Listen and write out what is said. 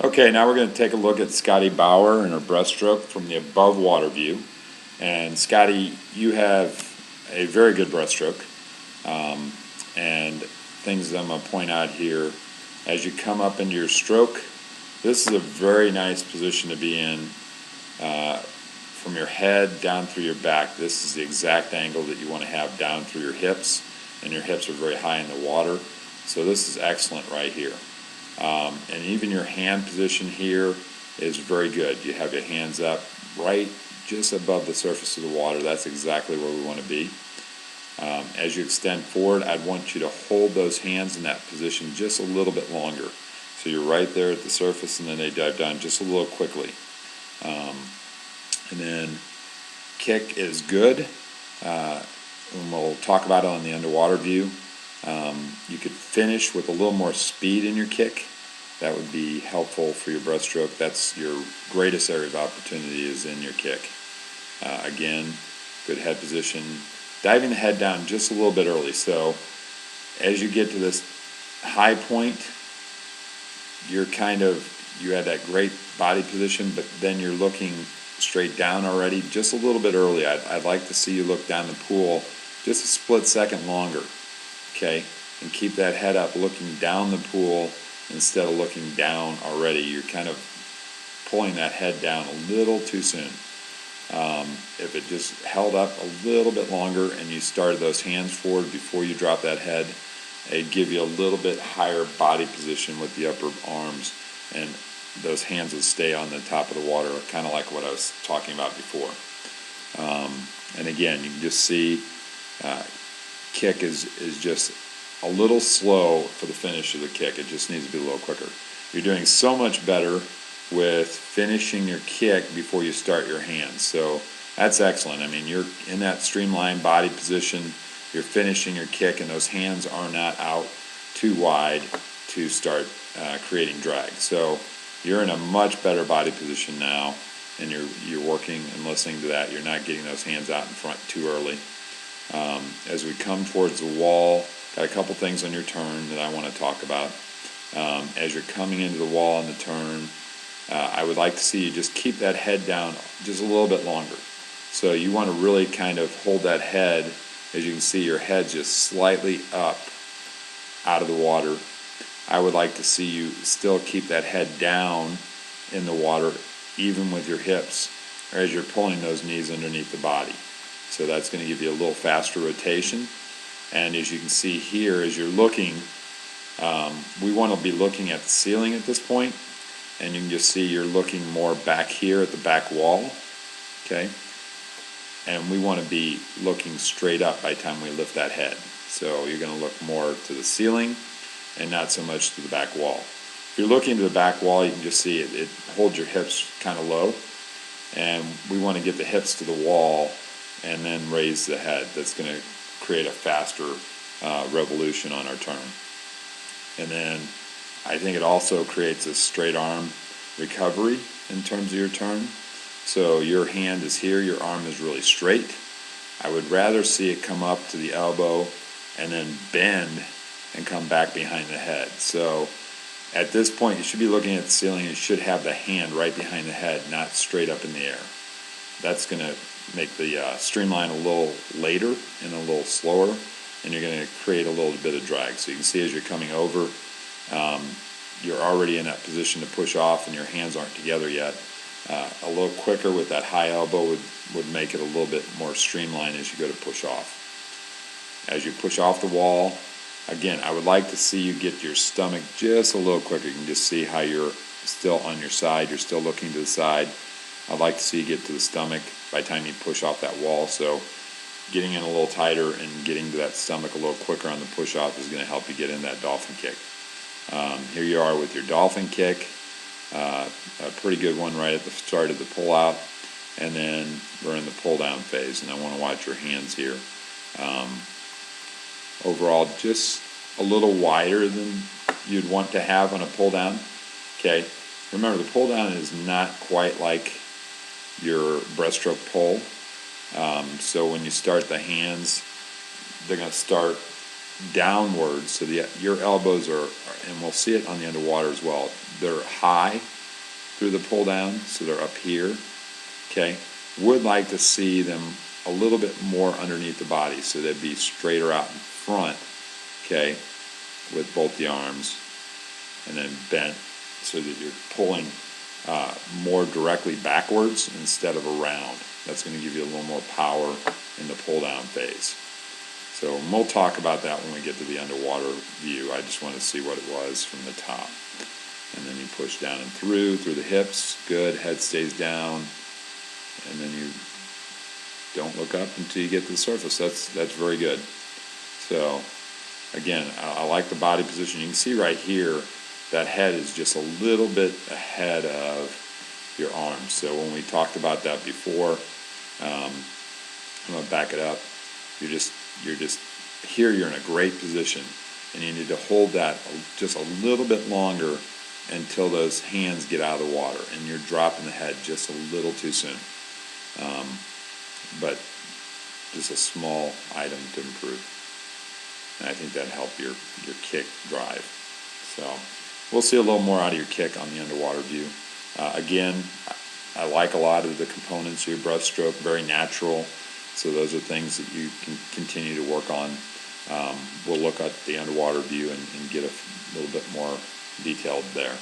Okay, now we're going to take a look at Scotty Bauer and her breaststroke from the above water view. And Scotty, you have a very good breaststroke. And things I'm going to point out here, as you come up into your stroke, this is a very nice position to be in from your head down through your back. This is the exact angle that you want to have down through your hips, and your hips are very high in the water. So this is excellent right here. And even your hand position here is very good. You have your hands up right just above the surface of the water. That's exactly where we want to be. As you extend forward, I'd want you to hold those hands in that position just a little bit longer. So you're right there at the surface, and then they dive down just a little quickly. And then kick is good. And we'll talk about it on the underwater view. You could finish with a little more speed in your kick. That would be helpful for your breaststroke. That's your greatest area of opportunity, is in your kick. Again, good head position. Diving the head down just a little bit early. So as you get to this high point, you had that great body position, but then you're looking straight down already just a little bit early. I'd like to see you look down the pool just a split second longer, okay? And keep that head up looking down the pool instead of looking down already. You're kind of pulling that head down a little too soon. If it just held up a little bit longer and you started those hands forward before you drop that head, it'd give you a little bit higher body position with the upper arms, and those hands would stay on the top of the water, kind of like what I was talking about before. And again, you can just see kick is just a little slow for the finish of the kick. It just needs to be a little quicker. You're doing so much better with finishing your kick before you start your hands. So that's excellent. I mean, you're in that streamlined body position, you're finishing your kick, and those hands are not out too wide to start creating drag. So you're in a much better body position now, and you're working and listening to that. You're not getting those hands out in front too early. As we come towards the wall, got a couple things on your turn that I want to talk about. As you're coming into the wall on the turn, I would like to see you just keep that head down just a little bit longer. So you want to really kind of hold that head. As you can see, your head just slightly up out of the water. I would like to see you still keep that head down in the water, even with your hips, or as you're pulling those knees underneath the body. So that's going to give you a little faster rotation. And as you can see here, as you're looking, we want to be looking at the ceiling at this point, and you can just see you're looking more back here at the back wall, okay? And we want to be looking straight up by the time we lift that head. So you're going to look more to the ceiling and not so much to the back wall. If you're looking to the back wall, you can just see it holds your hips kind of low, and we want to get the hips to the wall and then raise the head. That's going to create a faster revolution on our turn. And then I think it also creates a straight arm recovery in terms of your turn. So your hand is here, your arm is really straight. I would rather see it come up to the elbow and then bend and come back behind the head. So at this point, you should be looking at the ceiling. You should have the hand right behind the head, not straight up in the air. That's going to make the streamline a little later and a little slower, and you're going to create a little bit of drag. So you can see as you're coming over, you're already in that position to push off, and your hands aren't together yet. A little quicker with that high elbow would make it a little bit more streamlined as you go to push off. As you push off the wall, again, I would like to see you get your stomach just a little quicker. You can just see how you're still on your side. You're still looking to the side. I'd like to see you get to the stomach by the time you push off that wall. So getting in a little tighter and getting to that stomach a little quicker on the push-off is going to help you get in that dolphin kick. Here you are with your dolphin kick. A pretty good one right at the start of the pull-out. And then we're in the pull-down phase, and I want to watch your hands here. Overall, just a little wider than you'd want to have on a pull-down. Okay, remember the pull-down is not quite like your breaststroke pull. So when you start the hands, they're going to start downwards. So your elbows are, and we'll see it on the underwater as well, they're high through the pull down, so they're up here, okay? Would like to see them a little bit more underneath the body, so they'd be straighter out in front, okay, with both the arms, and then bent so that you're pulling more directly backwards instead of around. That's going to give you a little more power in the pull down phase. So we'll talk about that when we get to the underwater view. I just want to see what it was from the top. And then you push down and through the hips. Good, head stays down. And then you don't look up until you get to the surface. That's very good. So again, I like the body position. You can see right here, that head is just a little bit ahead of your arms. So when we talked about that before, I'm going to back it up. You're just here, you're in a great position, and you need to hold that just a little bit longer until those hands get out of the water, and you're dropping the head just a little too soon. But just a small item to improve. And I think that'd help your kick drive. So we'll see a little more out of your kick on the underwater view. Again, I like a lot of the components of your brushstroke, very natural. So those are things that you can continue to work on. We'll look at the underwater view and get a little bit more detailed there.